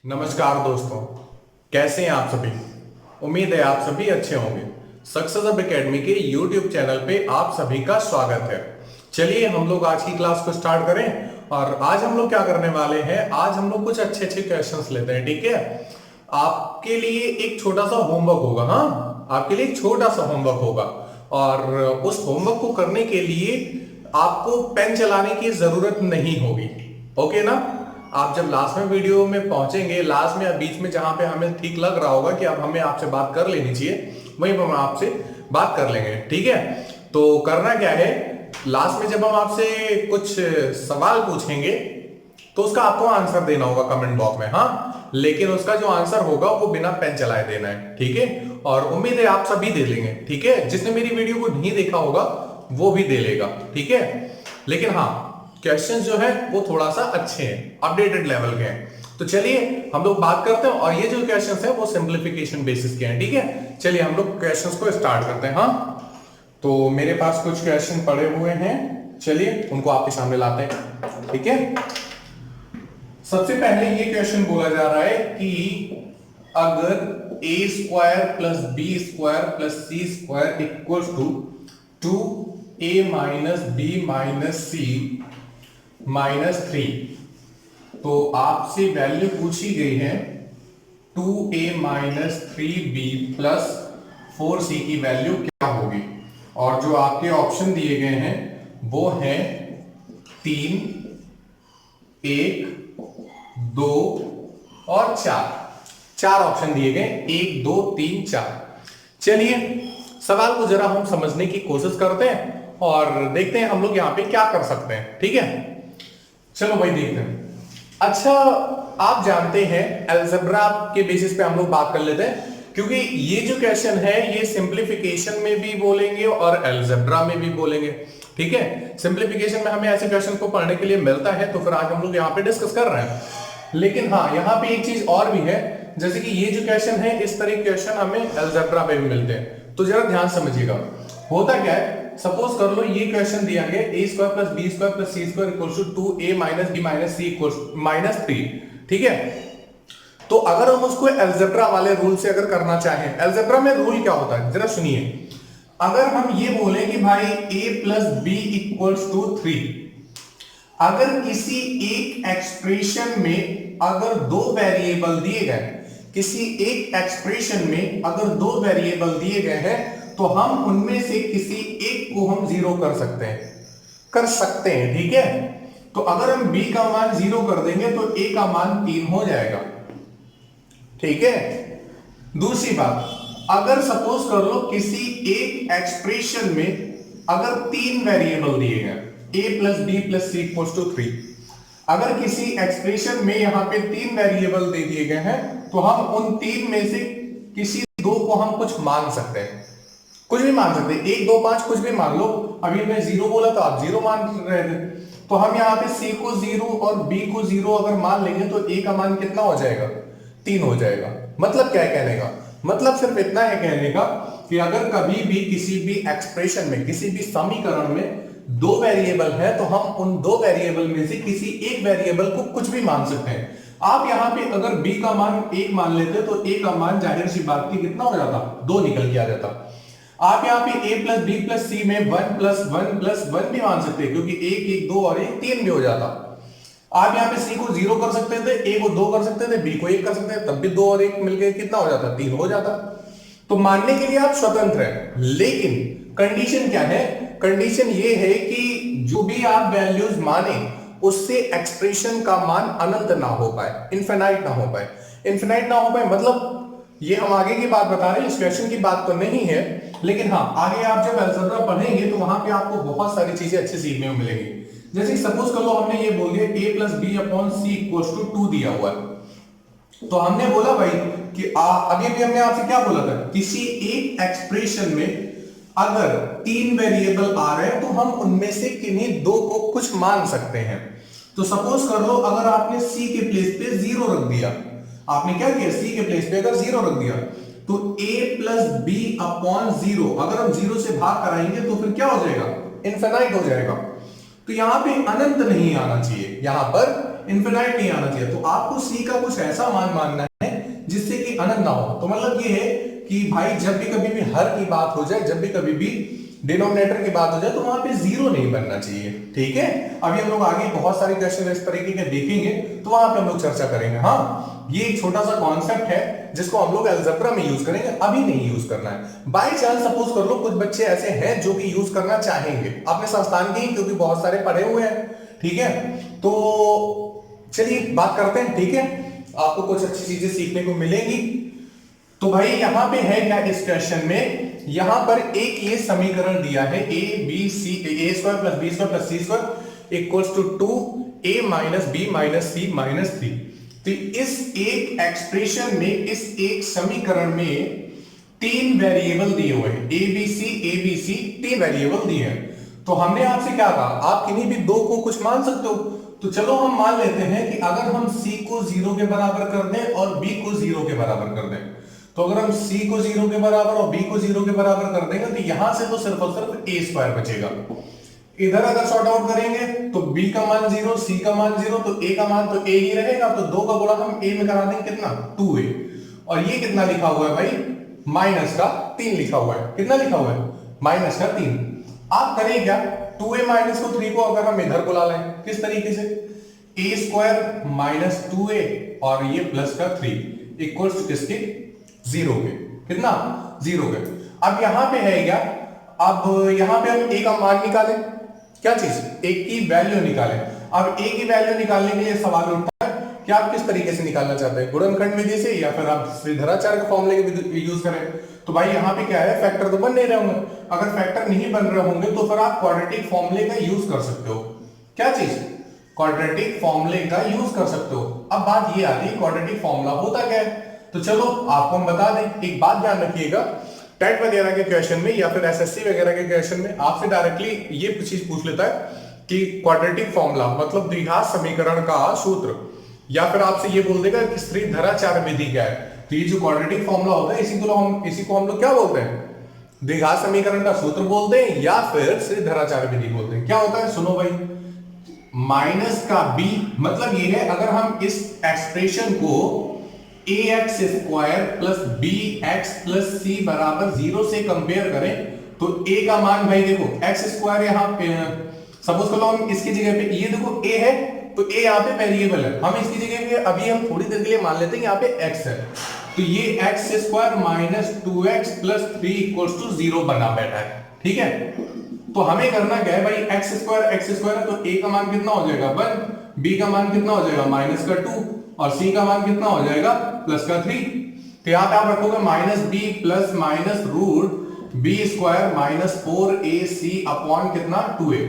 नमस्कार दोस्तों, कैसे हैं आप सभी। उम्मीद है आप सभी अच्छे होंगे। सक्सेस अब एकेडमी के यूट्यूब चैनल पे आप सभी का स्वागत है। चलिए हम लोग आज की क्लास को स्टार्ट करें। और आज हम लोग क्या करने वाले हैं, आज हम लोग कुछ अच्छे अच्छे क्वेश्चंस लेते हैं। ठीक है, आपके लिए एक छोटा सा होमवर्क होगा। हाँ, आपके लिए एक छोटा सा होमवर्क होगा और उस होमवर्क को करने के लिए आपको पेन चलाने की जरूरत नहीं होगी। ओके ना। आप जब लास्ट में वीडियो में पहुंचेंगे, लास्ट में या बीच में जहां पे हमें ठीक लग रहा होगा कि अब हमें आपसे बात कर लेनी चाहिए, वहीं पर हम आपसे बात कर लेंगे। ठीक है, तो करना क्या है, लास्ट में जब हम आपसे कुछ सवाल पूछेंगे तो उसका आपको आंसर देना होगा कमेंट बॉक्स में। हाँ, लेकिन उसका जो आंसर होगा वो बिना पेन चलाए देना है। ठीक है, और उम्मीद है आप सभी दे लेंगे। ठीक है, जिसने मेरी वीडियो को नहीं देखा होगा वो भी दे लेगा। ठीक है, लेकिन हाँ, क्वेश्चन जो है वो थोड़ा सा अच्छे हैं, अपडेटेड लेवल के हैं। तो चलिए हम लोग बात करते हैं, और ये जो क्वेश्चन है वो सिंप्लीफिकेशन बेसिस के हैं। ठीक है, चलिए हम लोग क्वेश्चंस को स्टार्ट करते हैं। हाँ, तो मेरे पास कुछ क्वेश्चन पड़े हुए हैं, चलिए उनको आपके सामने लाते हैं। ठीक है, सबसे पहले ये क्वेश्चन बोला जा रहा है कि अगर A square plus B square plus C square equal to 2a minus B minus C minus 3, तो आपसे वैल्यू पूछी गई है 2a minus 3b plus 4c की वैल्यू क्या होगी। और जो आपके ऑप्शन दिए गए हैं वो हैं 3, 1, 2 और 4। चार ऑप्शन दिए गए, 1, 2, 3, 4। चलिए सवाल को जरा हम समझने की कोशिश करते हैं और देखते हैं हम लोग यहां पे क्या कर सकते हैं। ठीक है, चलो भाई देखते हैं। अच्छा, आप जानते हैं अलजेब्रा के बेसिस पे हम लोग बात कर लेते हैं, क्योंकि ये जो क्वेश्चन है ये सिंप्लीफिकेशन में भी बोलेंगे और अलजेब्रा में भी बोलेंगे। ठीक है, सिंप्लीफिकेशन में हमें ऐसे क्वेश्चन को पढ़ने के लिए मिलता है, तो फिर आज हम लोग यहाँ पे डिस्कस कर रहे हैं। लेकिन हाँ, यहाँ पे एक चीज और भी है, जैसे कि ये जो क्वेश्चन है इस तरह के क्वेश्चन हमें अलजेब्रा में भी मिलते हैं। तो जरा ध्यान समझिएगा, होता क्या है, सपोज कर लो ये क्वेश्चन दिया गया A square plus B square plus C square equals to 2a minus B minus C equals minus 3। ठीक है, तो अगर हम उसको अलजेब्रा वाले रूल से अगर करना चाहें, अलजेब्रा में रूल क्या होता है जरा सुनिए। अगर हम ये बोले कि भाई a plus B equals to 3, अगर किसी एक एक्सप्रेशन में अगर दो वेरिएबल दिए गए, किसी एक एक्सप्रेशन में अगर दो वेरिएबल दिए गए हैं, तो हम उनमें से किसी एक को हम जीरो कर सकते हैं। ठीक है, तो अगर हम b का मान 0 कर देंगे तो a का मान 3 हो जाएगा। ठीक है, दूसरी बात, अगर सपोज कर लो किसी एक एक्सप्रेशन में अगर तीन वेरिएबल दिए गए a plus B plus C equals to 3, अगर किसी एक्सप्रेशन में यहां पे तीन वेरिएबल दे दिए गए हैं, तो हम उन तीन में से किसी दो को हम कुछ मान सकते हैं, कुछ भी मान सकते हैं, 1, 2, 5 कुछ भी मान लो। अभी मैं 0 बोला तो आप 0 मान रहे थे, तो हम यहाँ पे c को 0 और b को 0 अगर मान लेंगे तो a का मान कितना हो जाएगा, 3 हो जाएगा। मतलब क्या है कहने का, मतलब सिर्फ इतना है कहने का कि अगर कभी भी किसी भी एक्सप्रेशन में, किसी भी समीकरण में दो वेरिएबल है, तो हम उन दो वेरिएबल में से किसी एक वेरिएबल को कुछ भी मान सकते हैं। आप यहां पे अगर b का मान 1 मान लेते तो a का मान जाहिर सी बात की कितना हो जाता, 2 निकल के आ जाता। आप यहाँ पे a प्लस बी प्लस सी में 1 प्लस 1 प्लस 1 भी मान सकते हैं, क्योंकि 1, 1, 2 और 1, 3 भी हो जाता। आप यहाँ पे c को 0 कर सकते थे, a को 2 कर सकते थे, b को 1 कर सकते थे, तब भी 2 और 1 मिलकर कितना हो जाता, 3 हो जाता। तो मानने के लिए आप स्वतंत्र हैं, लेकिन कंडीशन क्या है, कंडीशन ये है कि जो भी आप वैल्यूज माने उससे एक्सप्रेशन का मान अनंत ना हो पाए, इनफिनाइट ना हो पाए। इनफिनाइट ना हो पाए मतलब ये हम आगे की बात बता रहे हैं, इस क्वेश्चन की बात तो नहीं है, लेकिन हाँ आगे आप जब अलजेब्रा पढ़ेंगे तो वहां पे आपको बहुत सारी चीजें अच्छी सीखने को मिलेंगी। जैसे सपोज कर लो हमने ये बोल दिया a plus B upon C equals to 2 दिया हुआ है, तो हमने बोला भाई कि अभी भी हमने आपसे क्या बोला था, किसी एक एक्सप्रेशन में अगर तीन वेरिएबल आ रहे हैं तो हम उनमें से किन्हीं दो को कुछ मान सकते हैं। तो सपोज कर लो अगर आपने c के प्लेस पे 0 रख दिया, आपने क्या किया, c के प्लेस पे अगर 0 रख दिया, तो a प्लस बी अपॉन 0 अगर हम 0 से भाग कराएंगे तो फिर क्या हो जाएगा, इनफिनाइट हो जाएगा। तो यहां पे अनंत नहीं आना चाहिए, यहां पर इनफिनाइट नहीं आना चाहिए। तो आपको सी का कुछ ऐसा मान मानना है जिससे कि अनंत ना हो। तो मतलब ये है कि भाई जब भी कभी भी हर की बात हो जाए, जब भी कभी भी डिनोमिनेटर की बात हो जाए, तो वहां पे जीरो नहीं बनना चाहिए। ठीक है, अभी हम लोग आगे बहुत सारे क्वेश्चन इस तरीके के देखेंगे, तो वहां पे हम लोग चर्चा करेंगे। हाँ, ये एक छोटा सा कॉन्सेप्ट है जिसको हम लोग अलजेब्रा में यूज करेंगे, अभी नहीं यूज करना है। बाय चांस सपोज कर लो कुछ बच्चे ऐसे हैं जो कि यूज करना चाहेंगे अपने संस्थान के ही, क्योंकि बहुत सारे पढ़े हुए हैं। ठीक है, तो चलिए बात करते हैं। ठीक है, आपको कुछ अच्छी चीजें सीखने को मिलेंगी। तो भाई यहां पे है क्या इस क्वेश्चन में, यहां पर एक ये समीकरण दिया है A B C, A square plus B square plus C square equals to 2a minus B minus C minus 3। तो इस एक एक्सप्रेशन में, इस एक समीकरण में तीन वेरिएबल दिए हुए हैं, ए बी सी तीन वेरिएबल दिए हैं। तो हमने आपसे क्या कहा, आप किन्हीं भी दो को कुछ मान सकते हो। तो चलो हम मान लेते हैं कि अगर हम c को 0 के बराबर कर दें और b को 0 के बराबर कर दें, तो अगर हम c को 0 के बराबर और b को 0 के बराबर कर देंगे तो यहां से तो सिर्फ और सिर्फ a स्क्वायर बचेगा। इधर अगर सॉर्ट आउट करेंगे तो b का मान 0, c का मान 0, तो a का मान तो a ही रहेगा। तो 2 का गुणा हम a में करा देंगे, कितना 2a। और ये कितना लिखा हुआ है भाई, माइनस का 3 लिखा हुआ है। कितना लिखा हुआ है, माइनस का 3। आप करें क्या, 2a माइनस को 3 को अगर हम इधर बुला लें, किस तरीके से, a स्क्वायर माइनस 2a और ये प्लस का 3 इक्वल्स टू किसके, 0 के। कितना, 0 के। अब यहां पे है क्या, अब यहां पे हम a का मान निकालें, क्या चीज, a की वैल्यू निकालें। अब a की वैल्यू निकालने के लिए सवाल उठता है कि आप किस तरीके से निकालना चाहते हैं, गुणनखंड विधि से या फिर आप श्रीधराचार्य के फॉर्मूले के यूज करें। तो भाई यहाँ पे क्या है, फैक्टर तो बन नहीं रहे होंगे। अगर फैक्टर नहीं बन रहे होंगे तो फिर आप क्वाड्रेटिक फॉर्मूले का यूज कर सकते हो। क्या चीज, क्वाड्रेटिक फॉर्मूले का यूज कर सकते हो। अब बात ये आती है क्वाड्रेटिक फॉर्मूला होता क्या है, तो चलो आपको हम बता दें। एक बात ध्यान रखिएगा, टेट वगैरह के क्वेश्चन में या फिर एसएससी वगैरह के क्वेश्चन में आपसे डायरेक्टली ये चीज पूछ लेता है कि क्वाड्रेटिक फॉर्मूला मतलब द्विघात समीकरण का सूत्र, या फिर आपसे ये बोल देगा कि श्रीधराचार्य विधि क्या है। तो ये जो क्वाड्रेटिक फॉर्मूला होता है इसी को हम लोग क्या बोलते हैं, द्विघात समीकरण का सूत्र बोलते हैं या फिर श्रीधराचार्य विधि बोलते हैं। क्या होता है, सुनो भाई, माइनस का b मतलब ये है, अगर हम इस एक्सप्रेशन को ax square plus bx plus c बराबर 0 से कंपेयर करें तो a का मान भाई देखो x स्क्वायर यहां पे सपोज कर लो, हम इसकी जगह पे ये देखो a है तो a यहाँ पे वेरिएबल है, हम इसकी जगह पे अभी हम थोड़ी देर के लिए मान लेते हैं यहाँ पे x है। तो ये x square minus 2x plus 3 equals to 0 बना बैठा है। ठीक है, तो हमें करना क्या है भाई, x स्क्वायर है तो a का मान कितना हो जाएगा 1, b का मान कितना हो जाएगा माइनस का 2 और c का मान कितना हो जाएगा प्लस का 3। तो यहाँ पे आप रखोगे minus b plus minus root b square minus 4ac upon कितना 2a।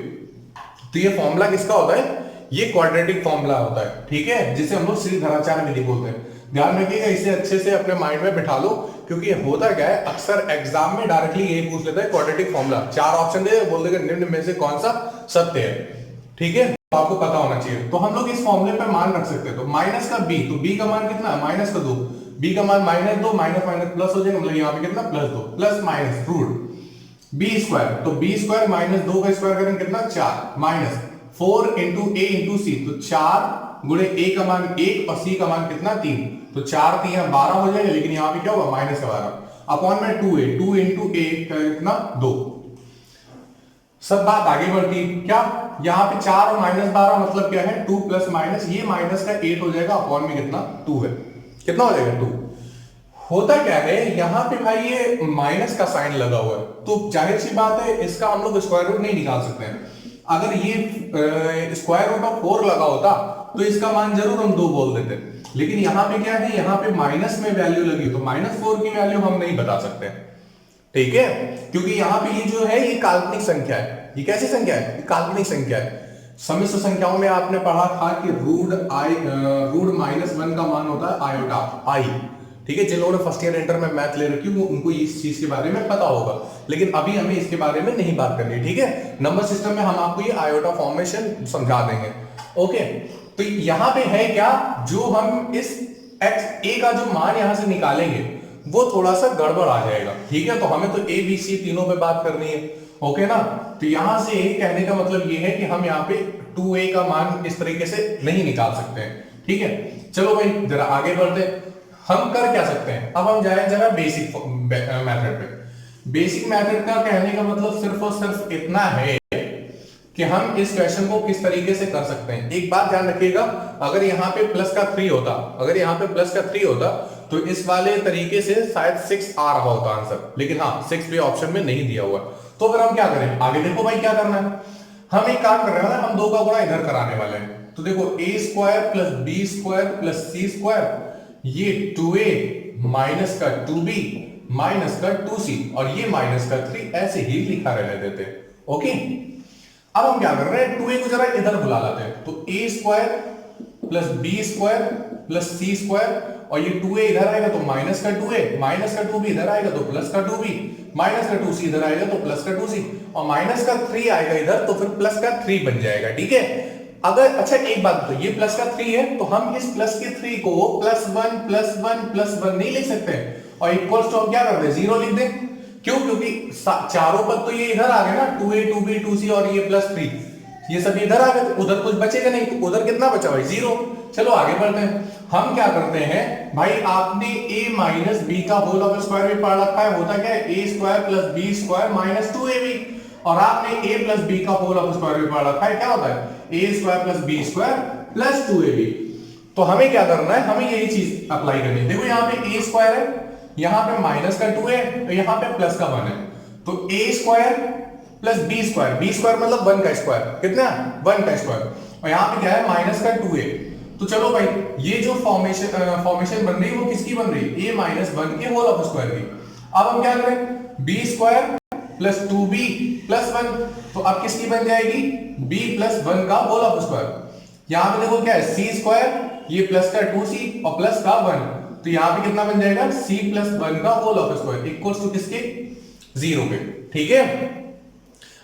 तो ये फॉर्मूला किसका होता है, ये क्वाड्रेटिक फॉर्मूला होता है। ठीक है, जिसे हम लोग श्रीधराचार्य विधि बोलते हैं। ध्यान रखिएगा, इसे अच्छे से अपने माइंड में बिठा लो, क्योंकि होता क्या है अक्सर एग्जाम में डायरेक्टली यही पूछ लेता है क्वाड्रेटिक फॉर्मूला। 4 ऑप्शन दे, बोल देगा निम्न में से कौन सा सत्य है। ठीक है, तो आपको पता होना चाहिए। तो हम लोग इस फॉर्मूले पर मान रख सकते हैं। तो माइनस का b, तो b का मान कितना है माइनस का 2, b का मान माइनस 2, माइनस माइनस प्लस हो जाएगा, मतलब यहाँ पे कितना plus 2 plus minus root b square, तो b स्क्वायर माइनस 2 का स्क्वायर करेंगे कितना 4 minus 4 into a into C, तो 4 गुणे a का मान 1 और c का मान कितना 3, तो 4 3 12 हो जाएगा, लेकिन यहाँ पे क्या होगा माइनस का 12 अपॉन में 2a, 2 इंटू a कितना 2। सब बात आगे बढ़ती, क्या यहाँ पे 4 और माइनस 12 मतलब क्या है 2 प्लस माइनस, ये माइनस का 8 हो जाएगा अपॉन में कितना 2 है, कितना हो जाएगा 2। होता क्या है यहाँ पे भाई ये माइनस का साइन लगा हुआ है, तो जाहिर सी बात है इसका हम लोग स्क्वायर रूट नहीं निकाल सकते हैं। अगर ये स्क्वायर रूट ऑफ 4 लगा होता तो इसका मान जरूर हम 2 बोल देते, लेकिन यहाँ पे क्या है, यहाँ पे माइनस में वैल्यू लगी तो माइनस 4 की वैल्यू हम नहीं बता सकते। ठीक है, क्योंकि यहाँ पे ये जो है ये काल्पनिक संख्या है। ये कैसी संख्या है, काल्पनिक संख्या है। सम्मिश्र संख्याओं में आपने पढ़ा था कि रूट -1 का मान होता है आयोटा आई। ठीक है, जिन लोगों ने फर्स्ट ईयर इंटर में मैथ ले रखी है उनको इस चीज के बारे में पता होगा, लेकिन अभी हमें इसके बारे में नहीं बात करनी। ठीक है, नंबर सिस्टम में हम आपको ये आयोटा फॉर्मेशन समझा देंगे। ओके, तो यहाँ पे है क्या, जो हम इस x a का जो मान यहां से निकालेंगे वो थोड़ा सा गड़बड़ आ जाएगा। ठीक है, तो हमें तो a b c तीनों पे बात करनी है। ओके ना। तो यहां से कहने का मतलब ये है कि हम यहाँ पे 2a का मान इस तरीके से नहीं निकाल सकते हैं, ठीक है। चलो भाई जरा आगे बढ़ते, हम कर क्या सकते हैं। अब हम जाए जरा बेसिक मेथड पे। बेसिक मेथड का कहने का मतलब सिर्फ और सिर्फ इतना है कि हम इस क्वेश्चन को किस तरीके से कर सकते हैं। एक बात ध्यान रखिएगा, अगर यहाँ पे प्लस का 3 होता, अगर यहाँ पे प्लस का 3 होता तो इस वाले तरीके से शायद 6 आ रहा होता आंसर, लेकिन हाँ 6 भी ऑप्शन में नहीं दिया हुआ। तो फिर हम क्या करें, आगे देखो भाई क्या करना है। हम एक काम कर रहे हैं, हम 2 का गुणा इधर कराने वाले हैं। तो देखो a square plus B square plus C square, ये 2a माइनस का 2b माइनस का 2c और ये माइनस का 3 ऐसे ही लिखा रहने देते हैं। ओके, अब हम क्या कर रहे हैं, 2a को जरा इधर बुला लाते हैं। तो a square plus B square plus C square, और ये 2a इधर आएगा तो माइनस का 2a, माइनस का 2b इधर आएगा तो प्लस का 2b, माइनस का 2c इधर आएगा तो प्लस का 2c, और माइनस का 3 आएगा इधर तो फिर प्लस का 3 बन जाएगा, ठीक है। अगर अच्छा एक बात बताइए, ये प्लस का 3 है तो हम इस प्लस के 3 को प्लस 1 प्लस 1 प्लस 1 नहीं लिख सकते, और इक्वल्स टू हम क्या कर दें, 0 लिख दें। क्यों, क्योंकि चारों पद तो ये इधर आ गए ना, 2a 2b 2c और ये प्लस 3, ये सब इधर आ गए, तो उधर कुछ बचेगा नहीं, तो उधर कितना बचा भाई, 0। चलो आगे बढ़ते हैं। हम क्या करते हैं भाई, आपने a माइनस बी का होल ऑफ स्क्वायर भी पढ़ रखा है, होता क्या है a square plus B square minus 2ab, और आपने a प्लस बी का होल ऑफ स्क्वायर भी पढ़ रखा है, क्या होता है a square plus B square plus 2ab। तो हमें क्या करना है, हमें यही चीज अप्लाई करनी है। देखो यहाँ पे a स्क्वायर है, यहाँ पे माइनस का 2 है, तो यहाँ पे प्लस का 1 है, तो a square plus B square, B square मतलब 1 का स्क्वायर, कितना 1 का स्क्वायर, और यहाँ पे क्या है माइनस का 2a। तो चलो भाई ये जो फॉर्मेशन बन रही है वो किसकी बन रही है, a माइनस 1 के होल ऑफ स्क्वायर की। अब हम क्या करें, b square plus 2b plus 1, तो अब किसकी बन जाएगी, b प्लस 1 का होल ऑफ स्क्वायर। यहाँ पे देखो क्या है, c स्क्वायर, ये प्लस का 2c और प्लस का 1, तो यहाँ पे कितना बन जाएगा, c प्लस 1 का whole of square equals to किसके, 0 के, ठीक है।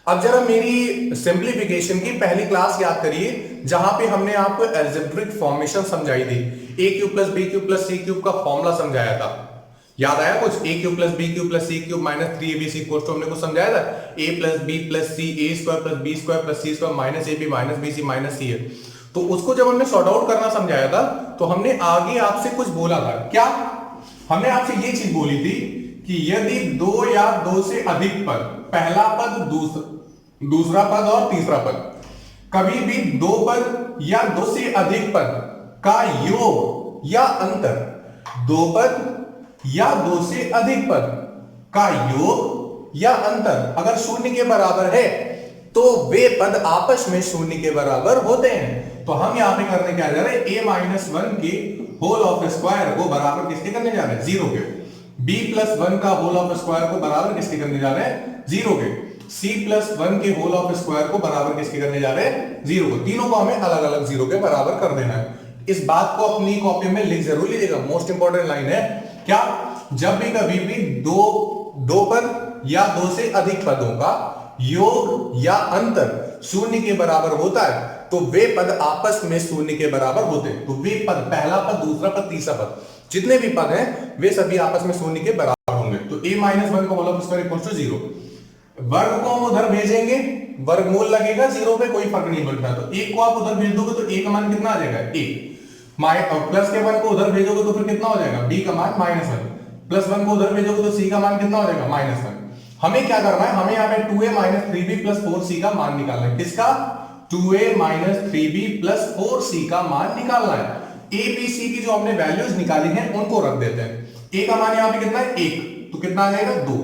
अब जरा मेरी सिंप्लीफिकेशन की पहली क्लास याद करिए, जहां पे हमने आपको अलजेब्रिक फॉर्मेशन समझाई थी, a cube plus B cube plus C cube का फॉर्मूला समझाया था, याद आया कुछ, a cube plus B cube plus C cube minus 3ab equals to, हमने कुछ समझाया था, a plus B plus C, a square plus B square plus C square minus ab minus bc minus c है। तो उसको जब हमने sort out करना समझाया था, तो हमने आगे आपसे कुछ बोला था, क्या हमने आपसे ये चीज बोली थी कि यदि 2 या 2 से अधिक पद, पहला पद दूसरा पद और तीसरा पद, कभी भी 2 पद या 2 से अधिक पद का योग या अंतर, 2 पद या 2 से अधिक पद का योग या अंतर अगर 0 के बराबर है तो वे पद आपस में 0 के बराबर होते हैं। तो हम यहां पे करने क्या जा रहे हैं, a माइनस 1 के होल ऑफ स्क्वायर को बराबर किसके करने जा रहे हैं, 0 के। b प्लस 1 का होल ऑफ स्क्वायर को बराबर किसके करने जा रहे हैं, 0 के। c प्लस 1 के होल ऑफ स्क्वायर को बराबर किसके करने जा रहे हैं, 0 को। तीनों को हमें अलग अलग 0 के बराबर कर देना है। इस बात को अपनी कॉपी में लिख जरूर लीजिएगा, मोस्ट इंपॉर्टेंट लाइन है। क्या, जब भी कभी भी दो पद या 2 से अधिक पदों का योग या अंतर 0 के बराबर होता है तो वे पद आपस में 0 के बराबर होते हैं। तो वे पद, पहला पद, दूसरा पद, तीसरा पद, जितने भी पद हैं वे सभी आपस में 0 के बराबर होंगे। तो a माइनस 1 का whole of square equals to 0। वर्ग को हम उधर भेजेंगे, वर्गमूल लगेगा 0 पे, कोई फर्क नहीं पड़ता। तो 1 को आप उधर भेज दोगे तो a का मान कितना आ जाएगा, 1। प्लस के 1 को उधर भेजोगे तो फिर कितना हो जाएगा, b का मान माइनस 1। प्लस 1 को उधर भेजोगे तो c का मान कितना हो जाएगा, माइनस 1। हमें क्या करना है, हमें यहाँ पे 2a minus 3b plus 4c का मान निकालना है। किसका, 2a minus 3b plus 4c का मान निकालना है। a b c की जो हमने वैल्यूज निकाली हैं उनको रख देते हैं। a का मान यहाँ पे कितना है, 1, तो कितना आ जाएगा, 2।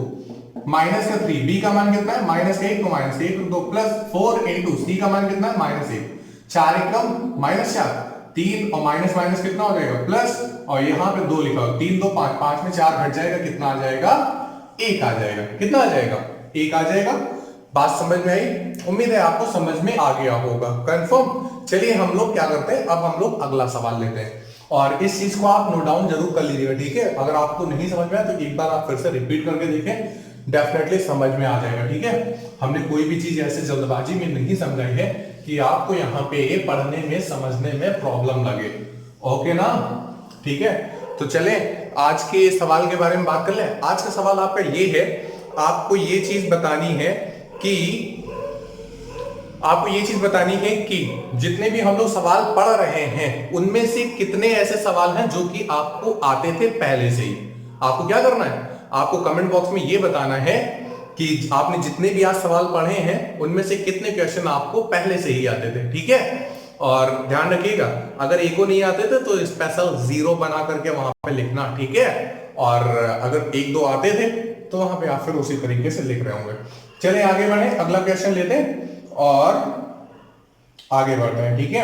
माइनस का 3, b का मान कितना है, माइनस 1, तो माइनस 1 तो 2 प्लस 4 इंटू c का मान कितना है, माइनस 1। 4 एकम माइनस 4, 3 और माइनस माइनस कितना हो जाएगा, प्लस, और यहाँ पे 2 लिखा हो, 3 2 5, 5 में 4 घट जाएगा, कितना आ जाएगा, 1 आ जाएगा। कितना आ जाएगा, 1 आ जाएगा। बात समझ में आई, उम्मीद है आपको समझ में आ गया होगा, कंफर्म। चलिए हम लोग क्या करते हैं, अब हम लोग अगला सवाल लेते हैं, और इस चीज को आप नोट डाउन जरूर कर लीजिएगा, ठीक है। अगर आपको नहीं समझ में आया तो एक बार आप फिर से रिपीट करके देखें, डेफिनेटली समझ में आ जाएगा, ठीक है। हमने कोई भी चीज ऐसे जल्दबाजी में नहीं समझाई है कि आपको यहाँ पे पढ़ने में समझने में प्रॉब्लम लगे, ओके ना, ठीक है। तो चले आज के सवाल के बारे में बात कर लें। आज का सवाल आपका ये है, आपको ये चीज बतानी है कि आपको ये चीज बतानी है कि जितने भी हम लोग सवाल पढ़ रहे हैं उनमें से कितने ऐसे सवाल हैं जो कि आपको आते थे पहले से ही। आपको क्या करना है, आपको कमेंट बॉक्स में ये बताना है कि आपने जितने भी आज सवाल पढ़े हैं उनमें से कितने क्वेश्चन आपको पहले से ही आते थे, ठीक है। और ध्यान रखिएगा, अगर एक को नहीं आते थे तो स्पेशल 0 बना करके वहां पे लिखना, ठीक है। और अगर 1-2 आते थे तो वहां पे आप फिर उसी तरीके से लिख रहे होंगे। चलिए आगे बढ़े, अगला क्वेश्चन लेते हैं और आगे बढ़ते हैं, ठीक है।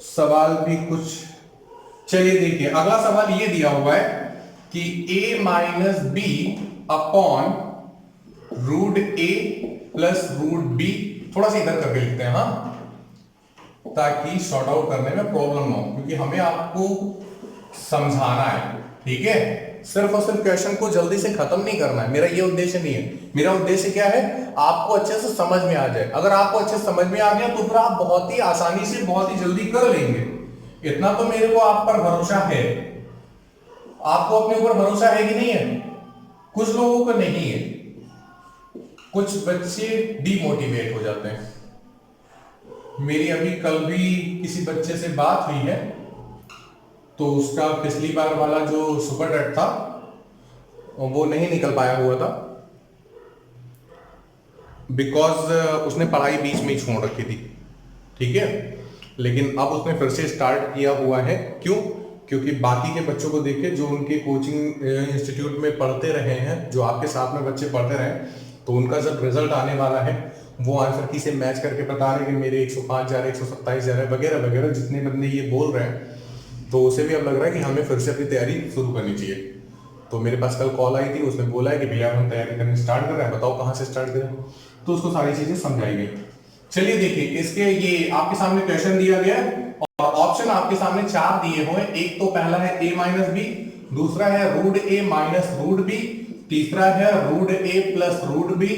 सवाल भी कुछ, चलिए देखिए अगला सवाल ये दिया हुआ है कि a minus B upon root A plus root B, थोड़ा सा इधर करके लिखते हैं हाँ, ताकि सॉर्ट आउट करने में प्रॉब्लम ना हो, क्योंकि हमें आपको समझाना है, ठीक है। सिर्फ और सिर्फ क्वेश्चन को जल्दी से खत्म नहीं करना है, मेरा ये उद्देश्य नहीं है। मेरा उद्देश्य क्या है, आपको अच्छे से समझ में आ जाए। अगर आपको अच्छे से समझ में आ गया तो फिर आप बहुत ही आसानी से बहुत ही जल्दी कर लेंगे। इतना तो मेरे को आप पर भरोसा है। आपको अपने ऊपर भरोसा है कि नहीं है? कुछ लोगों को नहीं है, कुछ बच्चे डिमोटिवेट हो जाते हैं। मेरी अभी कल भी किसी बच्चे से बात हुई है, तो उसका पिछली बार वाला जो सुपर टेट था वो नहीं निकल पाया हुआ था, बिकॉज उसने पढ़ाई बीच में ही छोड़ रखी थी, ठीक है। लेकिन अब उसने फिर से स्टार्ट किया हुआ है। क्यों? क्योंकि बाकी के बच्चों को देखे जो उनके कोचिंग इंस्टीट्यूट में पढ़ते रहे हैं, जो आपके साथ में बच्चे पढ़ते रहे, तो उनका जब रिजल्ट आने वाला है वो आंसर की से मैच करके बता रहे कि मेरे 105 जा रहे, 127 जा रहे, वगैरह वगैरह, जितने बंदे ये बोल रहे हैं। तो उसे भी अब लग रहा है कि हमें फिर से अपनी तैयारी शुरू करनी चाहिए। तो मेरे पास कल कॉल आई थी, उसने बोला है कि भैया हम तैयारी करने स्टार्ट कर रहे हैं, बताओ कहाँ से स्टार्ट करें। तो उसको सारी चीजें समझाई गई। चलिए देखिए, इसके ये आपके सामने क्वेश्चन दिया गया है और ऑप्शन आपके सामने 4 दिए हुए। एक तो पहला है a माइनस बी, दूसरा है रूट ए माइनस रूट बी, तीसरा है root A plus root B,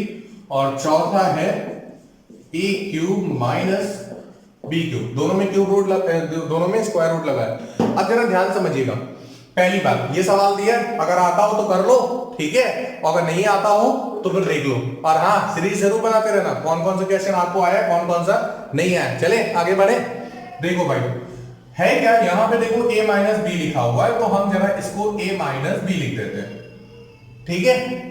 और चौथा है ए क्यूब माइनस बी क्यूब। दोनों में क्यूब रूट दोनों में स्क्वायर रूट लगा है। अब जरा ध्यान समझिएगा, पहली बात ये सवाल दिया, अगर आता हो तो कर लो, ठीक है, और अगर नहीं आता हो तो फिर देख लो। और हाँ, सीरीज जरूर बनाते रहना, कौन कौन सा क्वेश्चन आपको आया, कौन कौन सा नहीं आया। चले आगे बढ़े। देखो भाई है क्या, यहां पे देखो a माइनस बी लिखा हुआ है, तो हम जरा इसको a माइनस बी लिख देते हैं, ठीक है।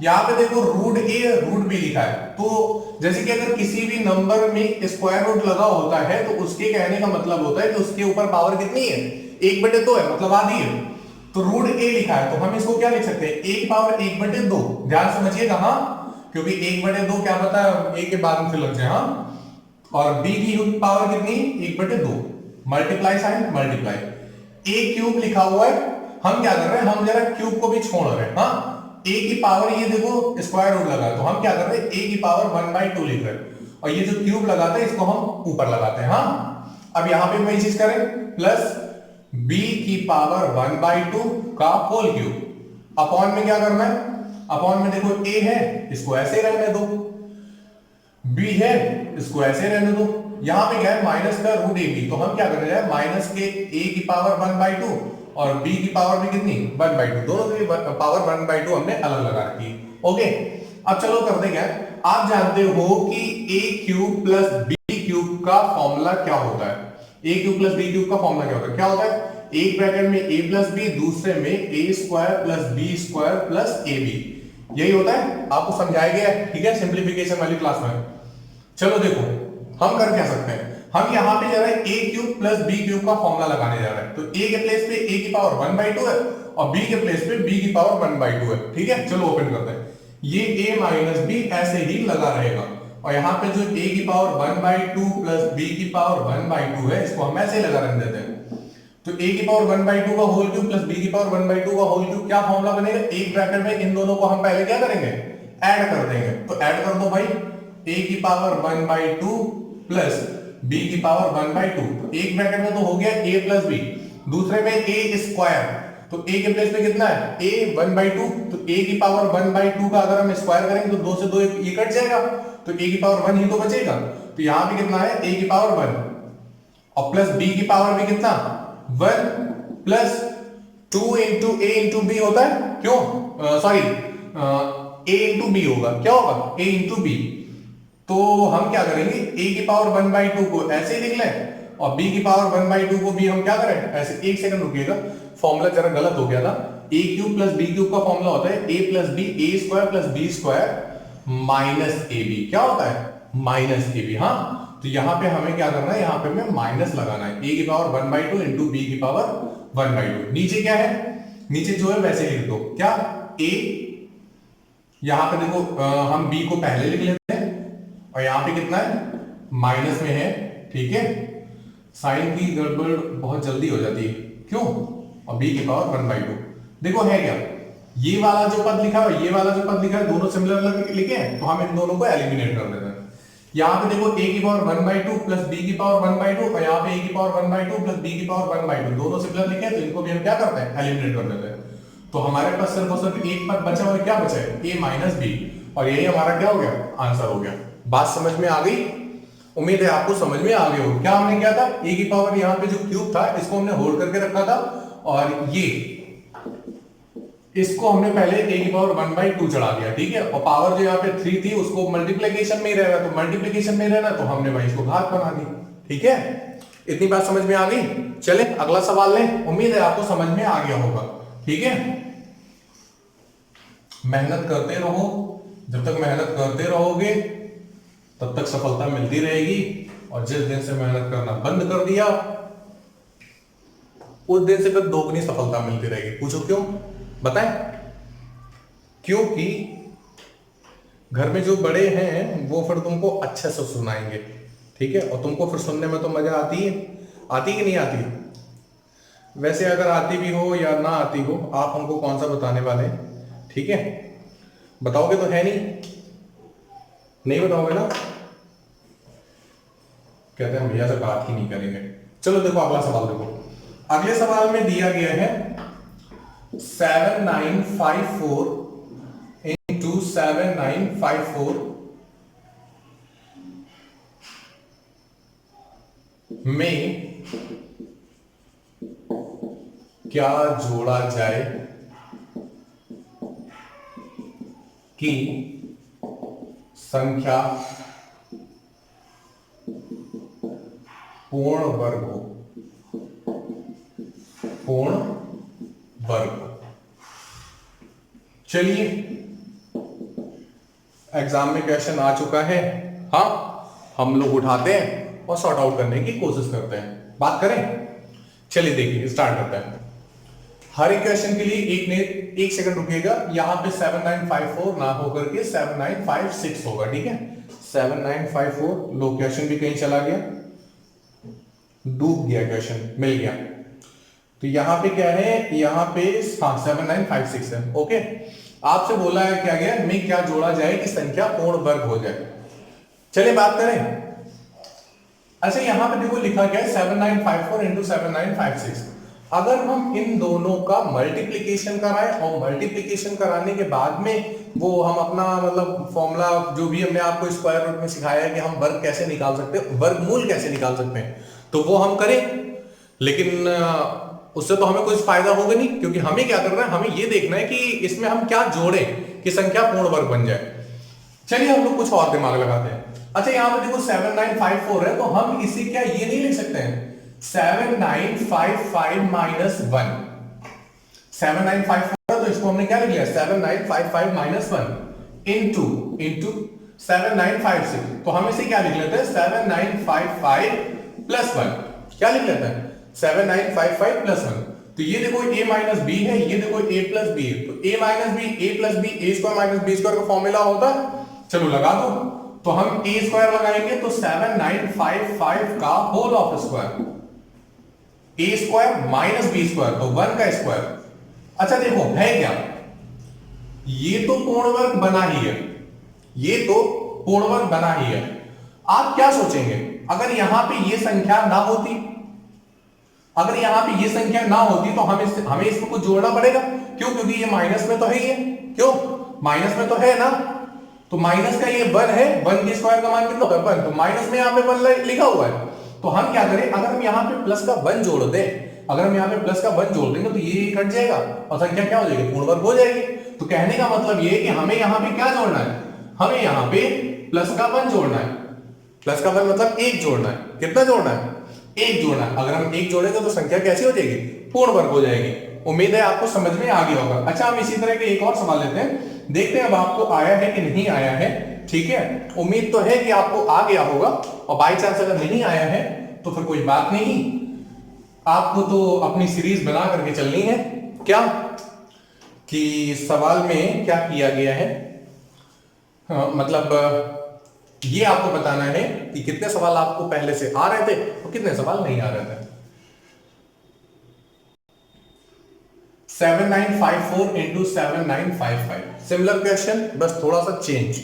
यहां पे देखो रूट ए रूट बी लिखा है, तो जैसे कि अगर किसी भी नंबर में स्क्वायर रूट लगा होता है तो उसके कहने का मतलब होता है कि उसके ऊपर पावर कितनी है, 1/2 है, मतलब आधी है। तो रूट ए लिखा है तो हम इसको क्या लिख सकते हैं, a की पावर 1/2। ध्यान समझिएगा हाँ, क्योंकि 1/2 क्या पता है a के बाद में फिर लग जाए हाँ। और b की पावर कितनी, 1/2, multiply sign multiply. a cube लिखा हुआ है, हम क्या कर रहे हैं, हम जरा क्यूब को भी छोड़ रहे हैं हाँ। a की पावर ये देखो स्क्वायर रूट लगा है, तो हम क्या कर रहे हैं, a की पावर 1/2 लिख रहे हैं, और ये जो क्यूब लगाता है इसको हम ऊपर लगाते हैं हाँ। अब यहां पे वही चीज करें, प्लस b की पावर 1/2 का होल क्यूब। अपॉन में क्या करना है, अपॉन में देखो a है, इसको ऐसे रहने दो, b है, इसको ऐसे रहने दो। यहां पे क्या है, माइनस का रूट ए बी, तो हम क्या करने जाए, माइनस के a की पावर 1/2 और b की पावर भी कितनी, 1/2, दोनों की पावर 1/2 हमने अलग लगा रखी। ओके, अब चलो करते क्या, आप जानते हो कि a cube plus b cube का फॉर्मूला क्या होता है। a cube plus b cube का फॉर्मूला क्या होता है, क्या होता है, एक ब्रैकेट में a प्लस b, दूसरे में a square plus b square plus ab, यही होता है। आपको समझाया गया है, ठीक है, सिंप्लीफिकेशन वाली क्लास में। चलो देखो हम कर क्या सकते हैं, हम यहां पे जा रहे हैं a cube plus b cube का फॉर्मूला लगाने जा रहे हैं। तो a के प्लेस पे a की पावर 1/2 है और b के प्लेस पे b की पावर 1/2 है, ठीक है। चलो ओपन करते हैं, ये a माइनस b ऐसे ही लगा रहेगा, और यहां पे जो a की पावर 1/2 प्लस b की पावर 1/2 है, इसको हम ऐसे ही लगा रहने देते हैं। तो a की पावर 1/2 का होल क्यूब प्लस b की पावर 1/2 का होल क्यूब, क्या फॉर्मूला बनेगा, एक ब्रैकेट में इन दोनों को हम पहले क्या करेंगे, ऐड कर देंगे। तो ऐड कर दो भाई, a की पावर 1/2 प्लस b की पावर 1/2, तो एक ब्रैकेट में तो हो गया a प्लस b, दूसरे में a स्क्वायर, तो a के प्लेस पे कितना है, a 1/2, तो a की पावर 1/2 का अगर हम स्क्वायर करेंगे तो 2 से 2 ये कट जाएगा, तो a की पावर 1 ही तो बचेगा। तो यहां पे कितना है, a की पावर 1 और प्लस b की पावर भी कितना, 1 plus 2 into a into b होता है, क्यों सॉरी a इंटू बी होगा, क्या होगा a इंटू बी। तो हम क्या करेंगे a की पावर 1/2 को ऐसे ही लिख लें और b की पावर 1/2 को भी हम क्या करें ऐसे। एक सेकंड रुकिएगा, फॉर्मूला जरा गलत हो गया था। a cube plus b cube का फॉर्मूला होता है a plus B, A square plus B square minus A B. क्या होता है माइनस ए बी। हाँ, तो यहां पे हमें क्या करना है, यहां पे हमें माइनस लगाना है। a की पावर 1/2 इंटू बी की पावर 1/2। नीचे क्या है, नीचे जो है वैसे लिख दो, क्या a, यहां पे देखो हम b को पहले लिख लेते हैं और यहां पे कितना है माइनस में है, ठीक है। साइन की गड़बड़ बहुत जल्दी हो जाती है, क्यों, और b की पावर 1/2। देखो है क्या, ये वाला जो पद लिखा है ये वाला जो पद लिखा है दोनों सिमिलर लिखे हैं, तो हम इन दोनों को एलिमिनेट कर देते हैं। यहां पे देखो a की पावर 1/2 प्लस b की पावर 1/2 और यहां पे a की पावर 1/2 प्लस b की पावर 1/2 दोनों सिमिलर लिखे हैं, तो इनको भी हम क्या करते हैं एलिमिनेट कर देते हैं। तो हमारे पास सिर्फ और सिर्फ एक पद बचा हुआ है, क्या बचा है a माइनस बी, और यही हमारा क्या हो गया आंसर हो गया। बात समझ में आ गई, उम्मीद है आपको समझ में आ गई हो। क्या हमने किया था, a की पावर यहां पे जो क्यूब था इसको हमने होल्ड करके रखा था, और ये इसको हमने पहले a की पावर 1/2 चढ़ा दिया, ठीक है। और पावर जो यहाँ पे 3 थी उसको मल्टीप्लिकेशन में ही रहना, तो मल्टीप्लिकेशन में रहना तो हमने भाई इसको घात बना दी, ठीक है। इतनी बात समझ में आ गई। चले अगला सवाल लें, उम्मीद है आपको समझ में आ गया होगा, ठीक है। मेहनत करते रहो, जब तक मेहनत करते रहोगे तब तक सफलता मिलती रहेगी, और जिस दिन से मेहनत करना बंद कर दिया उस दिन से फिर दोगुनी सफलता मिलती रहेगी। पूछो क्यों, बताएं। क्योंकि घर में जो बड़े हैं वो फिर तुमको अच्छे से सुनाएंगे, ठीक है, और तुमको फिर सुनने में तो मजा आती है, आती कि नहीं आती। वैसे अगर आती भी हो या ना आती हो, आप हमको कौन सा बताने वाले हैं, ठीक है। बताओगे तो है नहीं बताओगे ना, कहते हैं भैया से बात ही नहीं करेंगे। चलो देखो अगला सवाल देखो, अगले सवाल में दिया गया है 7954 इंटू 7954 में क्या जोड़ा जाए कि संख्या पूर्ण वर्ग हो, पूर्ण वर्ग। चलिए एग्जाम में क्वेश्चन आ चुका है, हाँ हम लोग उठाते हैं और सॉर्ट आउट करने की कोशिश करते हैं। बात करें, चलिए देखिए स्टार्ट करते हैं। हर एक क्वेश्चन के लिए एक सेकंड रुकिएगा, यहां पे 7954 ना होकर के 7956 होगा, ठीक है। 7954 लो, क्वेश्चन भी कहीं चला गया, डूब गया क्वेश्चन, मिल गया। तो यहां पे क्या है, यहां पे हाँ 7956 है, ओके। आपसे बोला है क्या गया, में क्या जोड़ा जाए कि संख्या पूर्ण वर्ग हो जाए। चलिए बात करें। अच्छा यहां पे देखो लिखा क्या है 7954 इंटू 7956। अगर हम इन दोनों का मल्टीप्लिकेशन कराएं और मल्टीप्लिकेशन कराने के बाद में वो हम अपना मतलब फॉर्मूला जो भी हमने आपको स्क्वायर रूट में सिखाया है कि हम वर्ग कैसे निकाल सकते हैं, वर्गमूल कैसे निकाल सकते हैं, तो वो हम करें। लेकिन उससे तो हमें कुछ फायदा होगा नहीं, क्योंकि हमें क्या करना है, हमें ये देखना है कि इसमें हम क्या जोड़ें कि संख्या पूर्ण वर्ग बन जाए। चलिए हम लोग कुछ और दिमाग लगाते हैं। अच्छा यहां पे देखो 7954 है, तो हम इसे क्या ये नहीं लिख सकते हैं 7955 माइनस 1। 7954 है तो इसको हमने क्या लिख लिया 7955 माइनस 1 इंटू 7956। तो हम इसे क्या लिख लेते हैं 7955 प्लस 1। क्या लिख लेते हैं 7955 प्लस 1। तो ये देखो a माइनस बी है, ये देखो a प्लस बी है, तो a minus B a plus B A square minus B square का फॉर्मूला होता है। चलो लगा दो, तो हम a स्क्वायर लगाएंगे तो 7955 का whole of square, a square minus B square तो 1 का स्क्वायर। अच्छा देखो है क्या, ये तो पूर्ण वर्ग बना ही है, ये तो पूर्ण वर्ग बना ही है। आप क्या सोचेंगे अगर यहां पे ये संख्या ना होती, अगर यहां पे ये संख्या ना होती तो हमें इसको कुछ जोड़ना पड़ेगा, क्यों, क्योंकि ये माइनस में तो है ही है, क्यों माइनस में तो है ना, तो माइनस का ये 1 है, 1 के स्क्वायर का मान कितना होगा 1, तो माइनस में यहां पे 1 लिखा हुआ है। तो हम क्या करें, अगर हम यहां पे प्लस का 1 जोड़ दें, अगर हम यहां पे प्लस का 1 जोड़ देंगे तो ये कट जाएगा और संख्या क्या हो जाएगी पूर्ण वर्ग हो जाएगी। तो कहने का मतलब ये है कि हमें यहां पे क्या जोड़ना है, हमें यहां पे प्लस का 1 जोड़ना है। प्लस का 1 मतलब 1 जोड़ना है। कितना जोड़ना है, 1 जोड़ना है। अगर हम 1 जोड़ेंगे तो संख्या कैसी हो जाएगी, पूर्ण वर्ग हो जाएगी। उम्मीद है आपको समझ में आ गया होगा। अच्छा, हम इसी तरह के एक और सवाल लेते हैं, देखते हैं अब आपको आया है कि नहीं आया है। ठीक है, उम्मीद तो है कि आपको आ गया होगा, और बाई चांस अगर नहीं आया है तो फिर कोई बात नहीं, आपको तो अपनी सीरीज बना करके चलनी है। क्या कि सवाल में क्या किया गया है, मतलब ये आपको बताना है कि कितने सवाल आपको पहले से आ रहे थे और कितने सवाल नहीं आ रहे थे। 7954 इंटू 7955 सिमिलर क्वेश्चन, बस थोड़ा सा चेंज।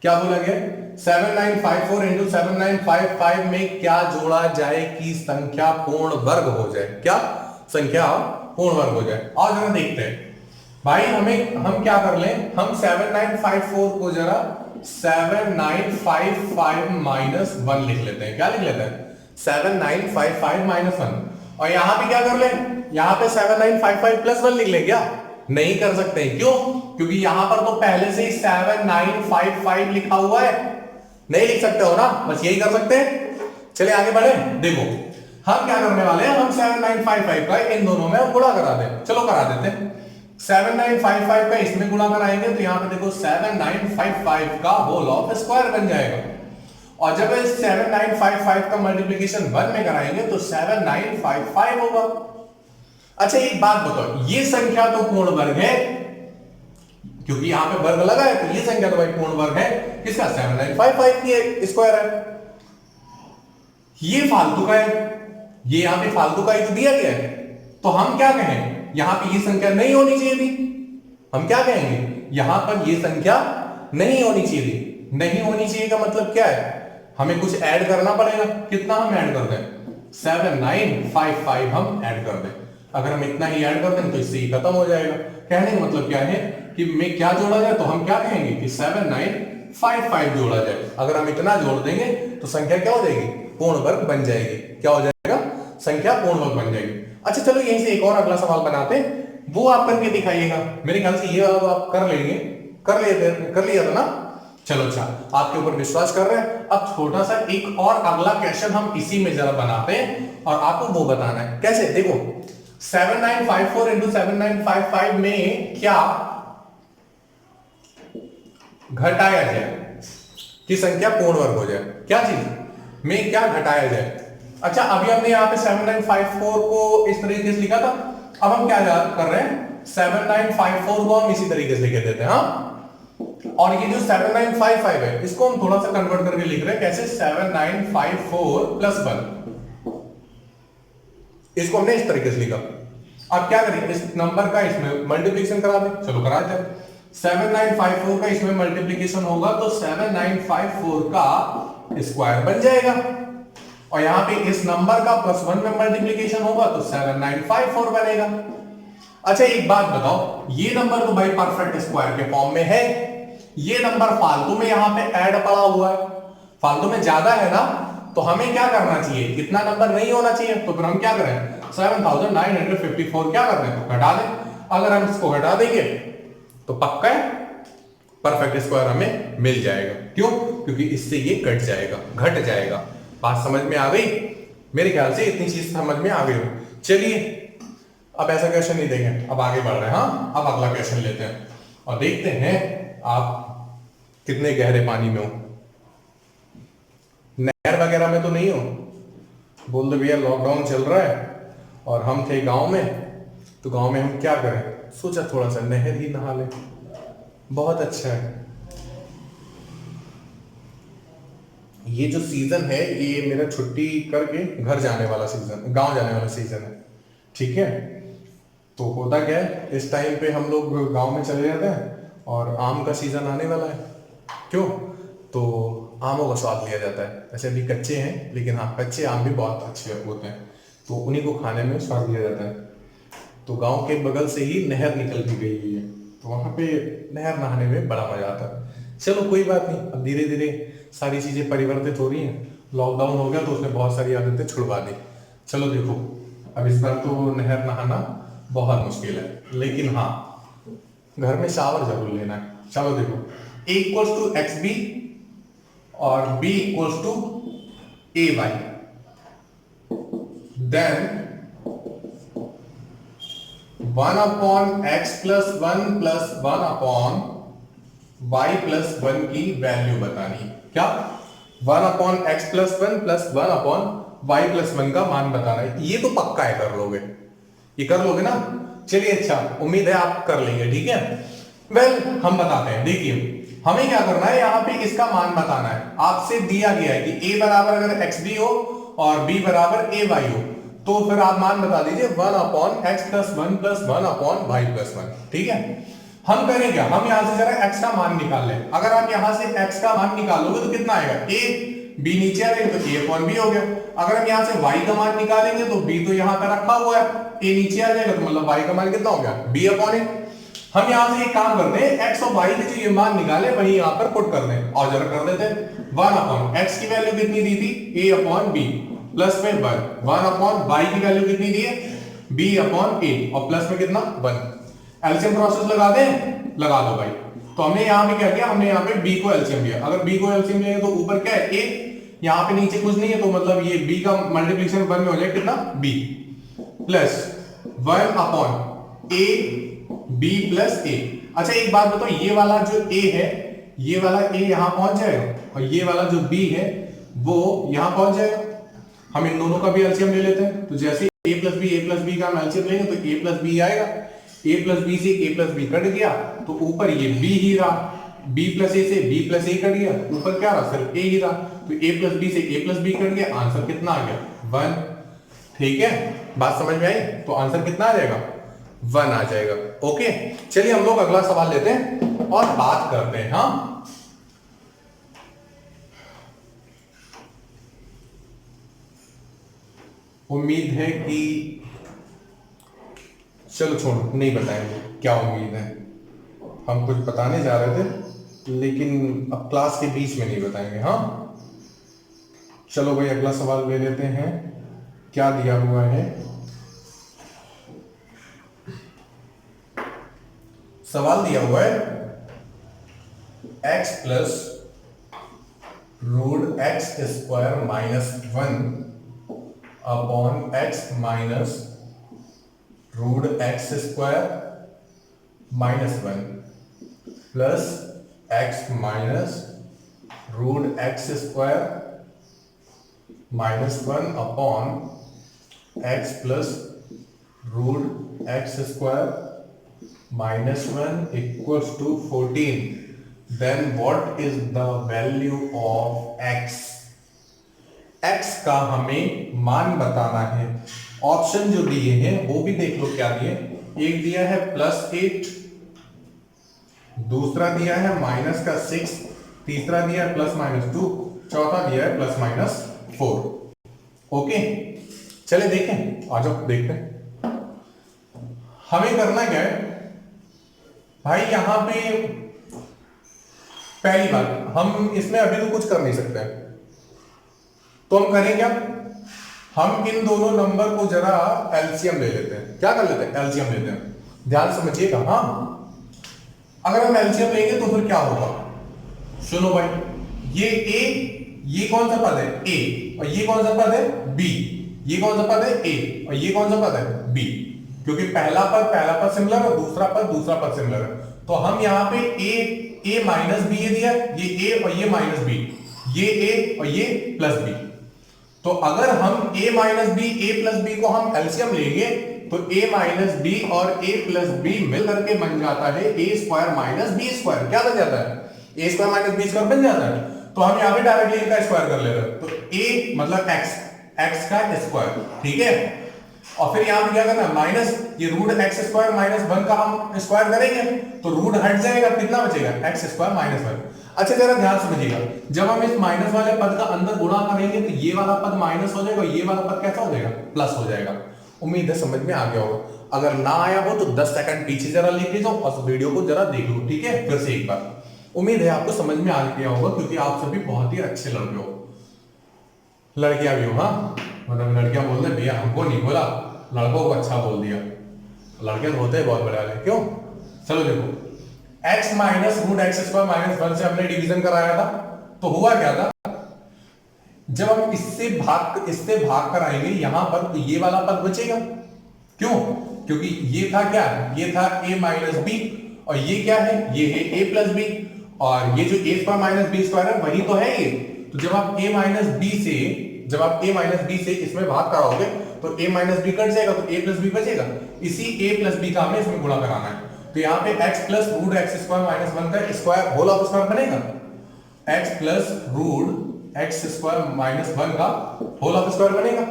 क्या बोला गया, 7954 इंटू 7955 में क्या जोड़ा जाए कि संख्या पूर्ण वर्ग हो जाए, क्या संख्या पूर्ण वर्ग हो जाए। और जरा देखते हैं भाई, हम क्या कर लें, हम 7954 को जरा 7955 माइनस 1 लिख लेते हैं। क्या लिख लेते हैं, 7955 माइनस 1। और यहां पे क्या कर लें, यहां पे 7955 प्लस 1 लिख लें। क्या नहीं कर सकते, क्यों, क्योंकि यहां पर तो पहले से ही 7955 लिखा हुआ है, नहीं लिख सकते हो ना, बस यही कर सकते हैं। चलिए आगे बढ़े। देखो हम क्या करने वाले हैं, हम 7955 का इन दोनों में गुणा करा दें। चलो करा देते हैं। 7955 का इसमें गुणा कराएंगे तो यहां पे देखो 7955 का होल ऑफ स्क्वायर बन जाएगा, और जब 7955 का मल्टीप्लिकेशन 1 में कराएंगे तो 7955 होगा। अच्छा एक बात बताओ, ये संख्या तो पूर्ण वर्ग है, क्योंकि यहां पे वर्ग लगा है, तो ये संख्या तो भाई पूर्ण वर्ग है, किसका, 7955 की स्क्वायर है। ये फालतू का है, ये यहां पे फालतू का ही तो दिया गया है, तो हम क्या कहें, यहां पे ये संख्या नहीं होनी चाहिए थी। हम क्या कहेंगे, यहां पर ये संख्या नहीं होनी चाहिए थी। नहीं होनी चाहिए का मतलब क्या है, हमें कुछ ऐड करना पड़ेगा। कितना हम ऐड कर दें, 7955 हम ऐड कर दें। अगर हम इतना ही ऐड कर दें तो इससे ही खत्म हो जाएगा। कहने का मतलब क्या है कि में क्या जोड़ा जाए, तो हम क्या कहेंगे कि 7955 जोड़ा जाए। अगर हम इतना जोड़ देंगे तो संख्या क्या हो जाएगी, पूर्ण वर्ग बन जाएगी। क्या हो जाएगा, संख्या पूर्ण वर्ग बन जाएगी। अच्छा चलो यहीं से एक और अगला सवाल बनाते हैं, वो आप करके दिखाइएगा। मेरे ख्याल से ये आप कर लेंगे, कर लिया था ना। चलो अच्छा, आपके ऊपर विश्वास कर रहे हैं। अब छोटा सा एक और अगला क्वेश्चन हम इसी में जरा बनाते हैं, और आपको वो बताना है कैसे। देखो 7954 इंटू 7955 में क्या घटाया जाए कि संख्या पूर्ण वर्ग हो जाए, क्या चीज में क्या घटाया जाए। अच्छा अभी हमने यहाँ पे 7954 को इस तरीके से लिखा था, अब हम क्या कर रहे हैं, 7954 को हम इसी तरीके से लिख देते हैं। हाँ, और ये जो 7955 है इसको हम थोड़ा सा कन्वर्ट करके लिख रहे हैं, कैसे, 7954 प्लस 1, इसको हमने इस तरीके से लिखा। अब क्या करें, इस नंबर का इसमें मल्टीप्लिकेशन करा दें। चलो करा दें। 7954 का इसमें मल्टीप्लिकेशन होगा तो 7954 का स्क्वायर बन जाएगा, और यहां पे इस नंबर का प्लस 1 में मल्टीप्लिकेशन होगा तो 7954 बनेगा। अच्छा एक बात बताओ, ये नंबर तो भाई परफेक्ट स्क्वायर के फॉर्म में है, ये नंबर फालतू में यहां पे ऐड पड़ा हुआ है, फालतू में ज्यादा है ना, तो हमें क्या करना चाहिए, इतना नंबर नहीं होना चाहिए। तो फिर हम क्या करें, 7954 क्या कर दें, तो घटा दें। अगर हम इसको घटा देंगे तो पक्का है परफेक्ट स्क्वायर हमें मिल जाएगा। क्यों, क्योंकि इससे ये कट जाएगा, घट जाएगा। बात समझ में आ गई, मेरे ख्याल से इतनी चीज समझ में आ गई हो। चलिए अब ऐसा क्वेश्चन नहीं देंगे, अब आगे बढ़ रहे हैं। हाँ, अब अगला क्वेश्चन लेते हैं और देखते हैं आप कितने गहरे पानी में हो। नहर वगैरह में तो नहीं हो, बोल दो भैया लॉकडाउन चल रहा है और हम थे गांव में, तो गांव में हम क्या करें, सोचा थोड़ा सा नहर ही नहा लें, बहुत अच्छा है। ये जो सीजन है ये मेरा छुट्टी करके घर जाने वाला सीजन, गांव जाने वाला सीजन है, ठीक है। तो होता क्या है, इस टाइम पे हम लोग गांव में चले जाते हैं और आम का सीजन आने वाला है, क्यों, तो आमों का स्वाद लिया जाता है। ऐसे अभी कच्चे हैं लेकिन हाँ, कच्चे आम भी बहुत अच्छे होते हैं, तो उन्हीं को खाने में स्वाद लिया जाता है। तो गांव के बगल से ही नहर निकल के गई हुई है, तो वहां पे नहर नहाने में बड़ा मजा आता है। चलो कोई बात नहीं, अब धीरे धीरे सारी चीजें परिवर्तित हो रही हैं। लॉकडाउन हो गया तो उसने बहुत सारी आदतें छुड़वा दी। चलो देखो, अब इस बार तो नहर नहाना बहुत मुश्किल है, लेकिन हाँ घर में शावर जरूर लेना है। चलो देखो, a equals to X B और b equals to A Y, then 1 upon X plus one प्लस 1 अपॉन वाई प्लस वन की वैल्यू बतानी। क्या? 1 अपॉन एक्स प्लस वन प्लस 1 अपॉन वाई प्लस वन का मान बताना है। ये तो पक्का है, कर लोगे, ये कर लोगे ना। चलिए अच्छा, उम्मीद है आप कर लेंगे, ठीक है। वेल हम बताते हैं, देखिए हमें क्या करना है, यहाँ पे इसका मान बताना है। आपसे दिया गया है कि a बराबर अगर एक्स बी हो और b बराबर ए वाई हो, तो फिर आप मान बता दीजिए 1 अपॉन एक्स प्लस वन प्लस 1 अपॉन वाई प्लस वन, ठीक है। हम करें क्या, हम यहां से जरा x का मान निकाल लें। अगर आप यहां से x का मान निकालोगे तो कितना आएगा, a, b नीचे आ जाएगा तो a अपॉन b हो गया। अगर हम यहां से y का मान निकालेंगे तो b तो यहां पे रखा हुआ है, a नीचे आ जाएगा तो मतलब y का मान कितना हो गया, b अपॉन a। हम यहां से एक काम करते हैं, x और y के जो ये मान निकाले वही यहां पर पुट कर दें और जरा कर देते हैं। 1 अपॉन x की वैल्यू कितनी दी थी, a अपॉन b, प्लस में 1 अपॉन y की वैल्यू कितनी दी है, b अपॉन a, और प्लस में कितना 1। एलसीएम प्रोसेस लगा दें, लगा दो भाई। तो हमने यहां पे क्या किया, हमने यहां पे b को एलसीएम लिया। अगर b को एलसीएम लेंगे तो ऊपर क्या है, a, यहां पे नीचे कुछ नहीं है, तो मतलब ये b का मल्टीप्लिकेशन 1 में हो जाए कितना, b, plus 1 upon a b plus a। अच्छा एक बात बताओ, ये वाला जो a है, ये वाला a यहां पहुंच जाएगा और ये वाला जो b है वो यहां पहुंच जाएगा। हम इन दोनों का भी एलसीएम ले लेते हैं। तो जैसे a प्लस बी का हम एलसीएम लेंगे तो a प्लस बी आएगा, a प्लस बी से a प्लस बी कट गया तो ऊपर ये b ही रहा, b प्लस a से b प्लस a कट गया, ऊपर क्या रहा, सिर्फ a ही रहा। तो a प्लस बी से a प्लस बी कट गया, आंसर कितना आ गया, 1। ठीक है, बात समझ में आई? तो आंसर कितना आ जाएगा, 1 आ जाएगा। ओके, चलिए हम लोग अगला सवाल लेते हैं और बात करते हैं। हाँ, उम्मीद है कि, चलो छोड़ो, नहीं बताएंगे, क्या उम्मीद है, हम कुछ बताने जा रहे थे लेकिन अब क्लास के बीच में नहीं बताएंगे। हाँ चलो भाई अगला सवाल ले लेते हैं। क्या दिया हुआ है, सवाल दिया हुआ है x plus root X square minus 1 upon X minus root X square minus 1 plus X minus root X square minus 1 upon X plus root X square minus 1 equals to 14। Then what is the value of x? x का हमें मान बताना है। Option जो दिए हैं वो भी देख लो क्या दिए। एक दिया है +8, दूसरा दिया है -6, तीसरा दिया है ±2, चौथा दिया है ±4। ओके, चले देखें, आ जाओ देखते हैं। हमें करना क्या है भाई, यहां पे पहली बात, हम इसमें अभी तो कुछ कर नहीं सकते, तो हम करें क्या, हम इन दोनों नंबर को जरा एलसीएम ले लेते हैं। क्या कर लेते हैं, एलसीएम लेते हैं। ध्यान समझिएगा। हाँ, अगर हम एलसीएम लेंगे तो फिर क्या होगा, सुनो भाई, ये a, ये कौन सा पद है a, और ये कौन सा पद है b, ये कौन सा पद है a, और ये कौन सा पद है b, क्योंकि पहला पद सिमिलर और दूसरा पद सिमिलर है। तो हम यहाँ पे a माइनस बी ये दिया, ये a और ये माइनस b, ये a और ये प्लस b। तो अगर हम a minus B a plus b को हम एलसीएम लेंगे तो a माइनस बी और a प्लस बी मिल करके बन जाता है a square minus B square. क्या बन जाता है, a square minus B square बन जाता है। तो हम यहाँ पे डायरेक्टली इनका स्क्वायर कर ले रहे हैं, तो a मतलब x का स्क्वायर, ठीक है। और फिर यहां पे क्या करना, माइनस ये रूट एक्स स्क्वायर माइनस 1 का हम स्क्वायर करेंगे तो रूट हट जाएगा, कितना बचेगा, एक्स स्क्वायर माइनस 1। अच्छा जरा ध्यान समझिएगा, जब हम इस माइनस वाले पद का अंदर गुणा करेंगे तो ये वाला पद माइनस हो जाएगा, ये वाला पद कैसा हो जाएगा, प्लस हो जाएगा। उम्मीद है समझ में आ गया होगा। अगर ना आया हो तो 10 सेकंड पीछे जरा लेके जाओ और वीडियो को जरा देख लो, ठीक है, फिर से एक बार। उम्मीद है आपको समझ में आ गया होगा, क्योंकि आप सभी बहुत ही अच्छे लड़के हो, लड़कियां भी हो। हाँ, मतलब लड़कियां बोल रहे भैया हमको नहीं बोला, लड़कों को अच्छा बोल दिया। लड़के तो होते हैं बहुत बड़े वाले, क्यों। चलो देखो, x minus root X square minus 1 से हमने डिवीजन कराया था, तो हुआ क्या था, जब हम इससे भाग कराएंगे यहां पर, तो ये वाला पद बचेगा। क्यों? क्योंकि ये था क्या, ये था a माइनस बी, और ये क्या है, ये है a प्लस बी, और ये जो a square minus B square है वही तो है ये। तो जब आप a माइनस बी से इसमें भाग कराओगे तो a माइनस बी कट जाएगा, तो a प्लस बी बचेगा। इसी a प्लस बी का हमें इसमें गुणा कराना है। तो यहाँ पे x plus root X square minus 1 का स्क्वायर होल ऑफ स्क्वायर बनेगा, x plus root X square minus 1 का होल ऑफ स्क्वायर बनेगा।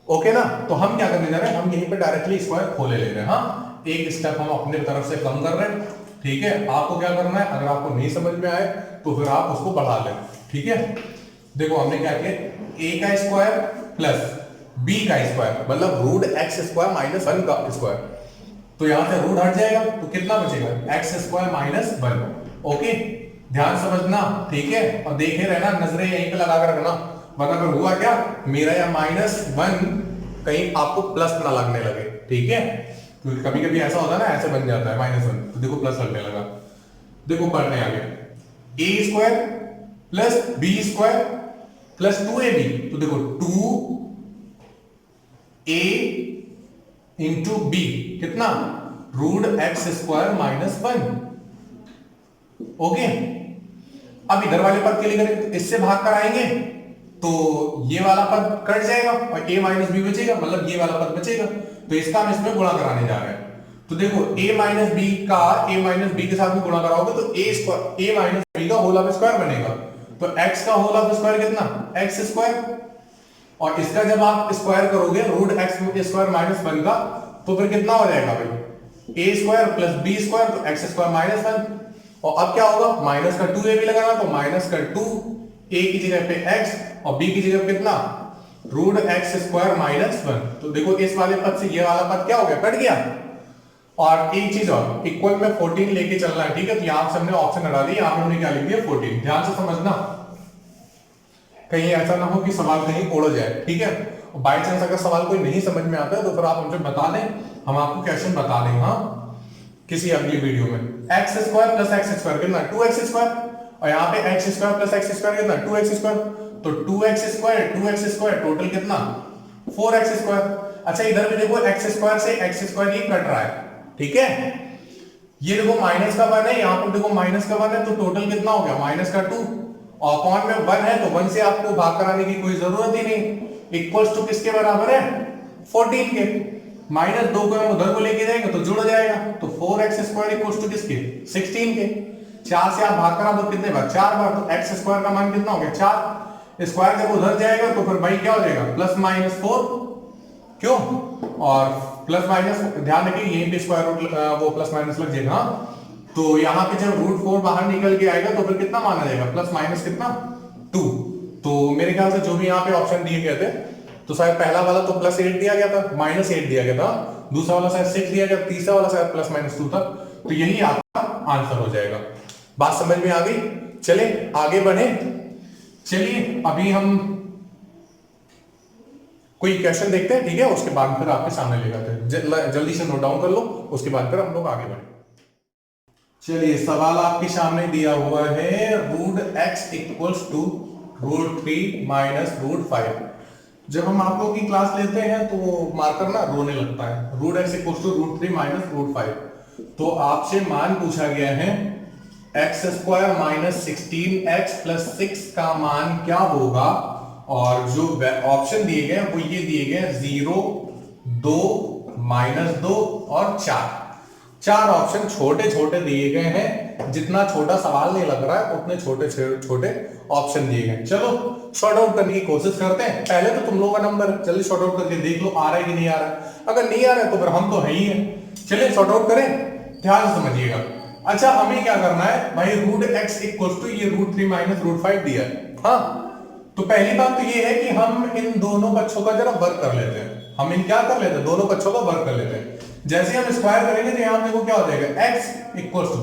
ओके ना? तो हम क्या करने जा रहे हैं, हम यहीं पे डायरेक्टली स्क्वायर खोले ले रहे हैं। हाँ, एक स्टेप हम अपने तरफ से कम कर रहे हैं। ठीक है, आपको क्या करना है, अगर आपको नहीं समझ में आए तो फिर आप उसको बढ़ा लें। ठीक है, देखो हमने क्या किया, a का स्क्वायर प्लस b का स्क्वायर, मतलब रूट एक्स स्क्वायर माइनस 1 का स्क्वायर। तो यहां से रूट हट जाएगा तो कितना बचेगा, एक्स स्क्वायर माइनस 1। ओके, ध्यान समझना। ठीक है, और देखे रहना, नजरें यहीं पे लगा कर रखना, वरना फिर हुआ क्या, मेरा या माइनस 1 कहीं आपको प्लस ना लगने लगे। ठीक है, क्योंकि कभी कभी ऐसा होता है ना, ऐसे बन जाता है माइनस 1, तो देखो प्लस लगने लगा। देखो पढ़ने आगे, a square plus b square plus 2ab, तो देखो 2a इंटू बी कितना, root X square minus 1। Okay, अब इधर वाले पद के लिए करें, इससे भाग कराएंगे तो ये वाला पद कट जाएगा और a माइनस बी बचेगा, मतलब ये वाला पद बचेगा। तो इसका हम इसमें गुणा कराने जा रहे हैं। तो देखो a माइनस बी का a माइनस बी के साथ में गुणा कराओगे तो a माइनस बी का होल ऑफ स्क्वायर बनेगा। तो x का होल ऑफ स्क्वायर कितना, एक्स स्क्वायर, और इसका जब आप स्क्वायर करोगे रूट एक्स स्क्वायर माइनस 1 का, तो फिर कितना हो जाएगा भाई, a square plus B square, तो एक्स स्क्वायर माइनस 1। और अब क्या होगा, माइनस का 2a भी लगाना, तो माइनस का 2, a की जगह पे x और b की जगह पे कितना, रूट एक्स स्क्वायर माइनस 1। तो देखो इस वाले पद से ये वाला पद क्या हो गया, कट गया। और एक चीज और, इक्वल में 14 लेके चलना है। ठीक है, तो यहां से हमने ऑप्शन हटा दिया, यहां पे हमने क्या लिख दिया 14। ध्यान से समझना, कहीं ऐसा ना हो कि सवाल कहीं उड़ जाए। ठीक है, बाई चांस अगर सवाल कोई नहीं समझ में आता है तो फिर आप हमसे बता दें, हम आपको क्वेश्चन बता दें हाँ किसी अगली वीडियो में। X square plus x square कितना, 2x स्क्वायर, और यहाँ पे x square plus x square कितना, 2x स्क्वायर। तो 2x स्क्वायर टोटल कितना, 4x स्क्वायर। अच्छा इधर भी देखो, एक्स स्क्वायर से एक्स स्क्वायर ये कट रहा है। ठीक है, ये देखो माइनस का 1 है, यहाँ पर देखो माइनस का 1 है, तो टोटल कितना हो गया, माइनस का 2, और अपॉन में 1 है, तो 1 से आपको भाग कराने की कोई जरूरत ही नहीं। इक्वल्स टू किसके बराबर है, 14 के। माइनस 2 को हम उधर को लेके जाएंगे तो जुड़ जाएगा, तो 4x स्क्वायर इक्वल्स टू किसके, 16 के। 4 से आप भाग करा दो कितने बार, 4 बार, तो x स्क्वायर का मान कितना हो गया, 4। स्क्वायर जब उधर जाएगा तो फिर भाई क्या हो जाएगा, प्लस माइनस 4। क्यों, और प्लस माइनस ध्यान रखिए, यहीं पे स्क्वायर रूट वो प्लस माइनस लग जाएगा। तो यहाँ पे जब रूट 4 बाहर निकल के आएगा तो फिर कितना माना जाएगा, प्लस माइनस कितना, 2। तो मेरे ख्याल से जो भी यहाँ पे ऑप्शन दिए गए थे, तो शायद पहला वाला तो प्लस 8 दिया गया था, माइनस 8 दिया गया था, दूसरा वाला शायद 6 दिया गया, तीसरा वाला शायद प्लस माइनस 2 था। तो यही आपका आंसर हो जाएगा। बात समझ में आ गई? चले आगे बढ़े। चलिए अभी हम कोई क्वेश्चन देखते हैं, ठीक है, उसके बाद फिर आपके सामने ले जाते हैं। जल्दी से नोट डाउन कर लो, उसके बाद फिर हम लोग आगे बढ़े। चलिए सवाल आपके सामने दिया हुआ है, root X equals to root 3 minus root 5। जब हम आप लोग की क्लास लेते हैं तो मार्कर ना रोने लगता है। Root X equals to root 3 minus root 5, तो आपसे मान पूछा गया है x square minus 16x plus 6 का मान क्या होगा, और जो ऑप्शन दिए गए वो ये दिए गए 0, 2, -2 और 4। 4 ऑप्शन छोटे छोटे दिए गए हैं, जितना छोटा सवाल नहीं लग रहा है उतने छोटे छोटे ऑप्शन दिए गए। चलो शॉर्ट आउट करने की कोशिश करते हैं। पहले तो तुम लोगों का नंबर, जल्दी शॉर्ट आउट करके देख लो आ रहा है कि नहीं आ रहा है। अगर नहीं आ रहा है तो फिर हम तो है ही है। चलिए शॉर्ट आउट करें, ध्यान से समझिएगा। अच्छा हमें क्या करना है भाई, रूट एक्स इक्वल्स टू ये रूट 3 माइनस रूट 5 दिया है। हाँ, तो पहली बात तो ये है कि हम इन दोनों पक्षों का जरा वर्क कर लेते हैं। हम इन क्या कर लेते हैं, दोनों पक्षों का वर्क कर लेते हैं। जैसे हम स्क्वायर करेंगे तो यहाँ देखो क्या हो जाएगा, x इक्वल्स टू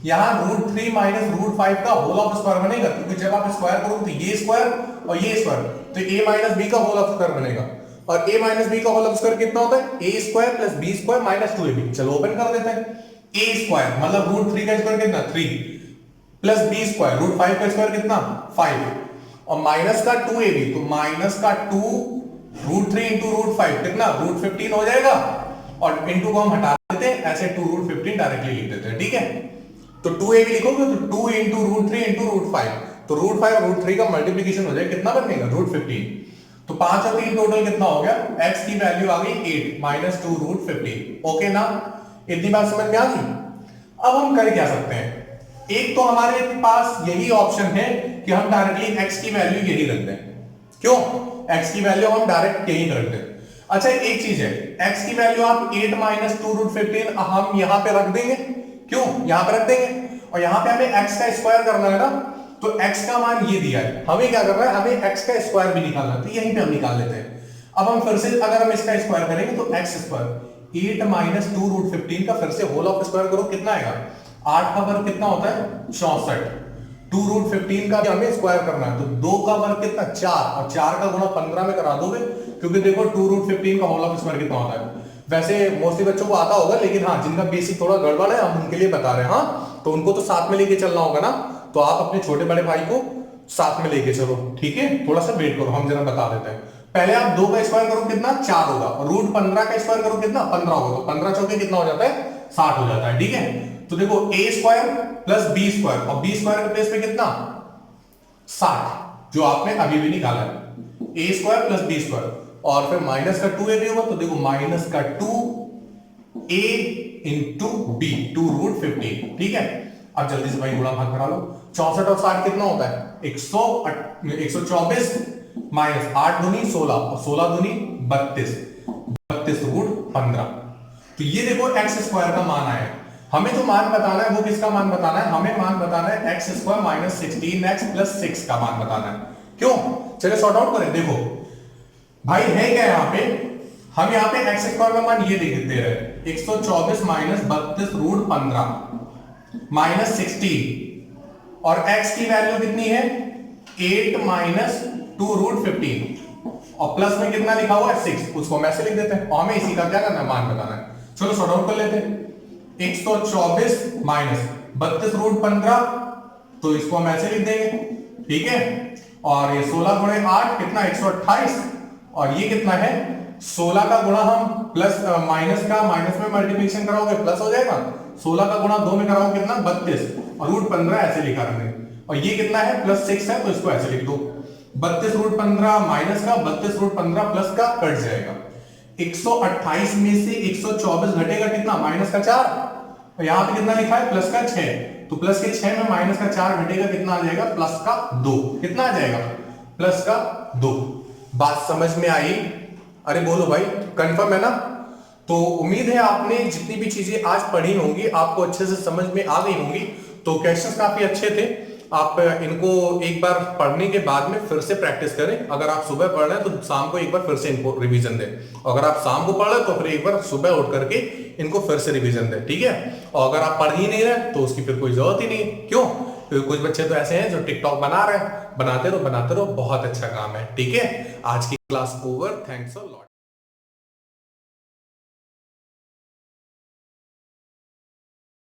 यहाँ रूट 3 माइनस रूट 5 का होल ऑफ स्क्वायर बनेगा, क्योंकि जब आप स्क्वायर करोगे तो ये स्क्वायर और ये स्क्वायर, तो a माइनस बी का होल ऑफ स्क्वायर बनेगा। और a माइनस बी का होल ऑफ स्क्वायर कितना होता है, a square plus B square minus 2ab। चलो ओपन कर देते हैं। ए स्क्वायर मतलब रूट 3 का स्क्वायर कितना 3 प्लस बी स्क्वायर रूट 5 का स्क्वायर कितना 5 और माइनस का 2ab तो माइनस का 2 रूट 3 इंटू रूट 5 कितना रूट 15 हो जाएगा और इंटू को हम हटा देते हैं ऐसे 2 रूट 15 डायरेक्टली लिख देते हैं। ठीक है, तो 2ab लिखोगे तो 2 इंटू रूट 3 इंटू रूट 5 तो रूट 5 और रूट 3 का मल्टीप्लीकेशन हो जाएगा कितना बनेगा रूट 15 तो 5 और 3 टोटल कितना हो गया x की वैल्यू आ गई 8 माइनस 2 रूट 15। ओके ना, इतनी बात समझ में आ गई। अब हम कर क्या सकते हैं, एक तो हमारे पास यही ऑप्शन है कि हम डायरेक्टली x की वैल्यू यही रख दें। क्यों, x की वैल्यू हम डायरेक्ट यही रख दें। अच्छा एक चीज है, x की वैल्यू आप 8 माइनस 2 रूट 15 हम यहां पे रख देंगे। क्यों, यहां पे रख देंगे और यहां पे हमें x का स्क्वायर करना है ना, तो x का मान ये दिया है, हमें क्या करना है, हमें x का स्क्वायर भी निकालना है, तो यहीं पे हम निकाल लेते हैं। अब हम फिर से अगर हम इसका स्क्वायर करेंगे तो x स्क्वायर 8 माइनस 2 रूट 15 का फिर से होल ऑफ स्क्वायर करो कितना आएगा 8 का वर्ग कितना होता है 64 2 रूट 15 का हमें स्क्वायर करना है तो 2 का वर्ग कितना 4 और 4 का गुणा 15 में करा दोगे क्योंकि देखो 2 रूट 15 का होल ऑफ स्क्वायर कितना होता है। वैसे मोस्टली बच्चों को आता होगा लेकिन हाँ जिनका बेसिक थोड़ा गड़बड़ है हम उनके लिए बता रहे हैं। हाँ तो उनको तो साथ में लेके चलना होगा ना, तो आप अपने छोटे बड़े भाई को साथ में लेके चलो। ठीक है, थोड़ा सा वेट करो हम जरा बता देते हैं। पहले आप 2 का स्क्वायर करो कितना 4 होगा और रूट 15 का स्क्वायर करो कितना 15 होगा तो 15 चौके कितना हो जाता है 60 हो जाता है। ठीक है, तो देखो a square plus b square और b स्क्वायर के प्लेस पे कितना 60 जो आपने अभी भी निकाला है a square plus b square और फिर माइनस का 2ab होगा तो देखो माइनस का 2a इंटू b 2 रूट 15। ठीक है, अब जल्दी से भाई गुणा भाग करा लो 64 और 60 कितना होता है 124 माइनस 8 दूनी 16 और 16 दूनी 32 रूट 15। तो ये देखो एक्स स्क्वायर का मान आया। हमें जो मान बताना है वो किसका मान बताना है, हमें मान बताना है x square minus 16x plus 6 का मान बताना है। क्यों, चलिए सॉर्ट आउट करें। देखो भाई है क्या यहाँ पे, हम यहाँ पे एक्स स्क्वायर का मान ये दे रहे हैं 124 माइनस 32 रूट 15 माइनस 16 और x की वैल्यू कितनी है 8 माइनस 2 रूट 15 और प्लस में कितना लिखा हुआ है 6 उसको हम ऐसे लिख देते हैं और हमें इसी का क्या करना है मान बताना है। चलो सॉर्ट आउट कर लेते हैं 124 माइनस 32 रूट 15 तो इसको हम ऐसे लिख देंगे। ठीक है, और ये 16 गुणे 8 कितना 128 और ये कितना है 16 का गुणा हम प्लस माइनस का माइनस में मल्टीप्लिकेशन कराओगे प्लस हो जाएगा 16 का गुणा 2 में कराओगे कितना 32 और रूट 15 ऐसे लिखा रखने और ये कितना है प्लस 6 है तो इसको ऐसे लिख दो 32 रूट 15 माइनस का 32 रूट 15 प्लस का कट जाएगा 128 में से 124 घटेगा कितना माइनस का 4 और यहां पे कितना लिखा है प्लस का 6 तो प्लस के 6 में माइनस का 4 घटेगा कितना आ जाएगा प्लस का 2 कितना आ जाएगा प्लस का 2। बात समझ में आई, अरे बोलो भाई कंफर्म है ना। तो उम्मीद है आपने जितनी भी चीजें आज पढ़ी होंगी आपको अच्छे से समझ में आ गई होंगी। तो क्वेश्चंस काफी अच्छे थे, आप इनको एक बार पढ़ने के बाद में फिर से प्रैक्टिस करें। अगर आप सुबह पढ़ रहे हैं तो शाम को एक बार फिर से इनको रिवीजन दें, अगर आप शाम को पढ़ रहे हैं तो फिर एक बार सुबह उठ करके इनको फिर से रिवीजन दें। ठीक है, और अगर आप पढ़ ही नहीं रहे तो उसकी फिर कोई जरूरत ही नहीं। क्यों, तो कुछ बच्चे तो ऐसे हैं जो टिकटॉक बना रहे हैं, बनाते रहो बहुत अच्छा काम है। ठीक है, आज की class over, thanks a lot.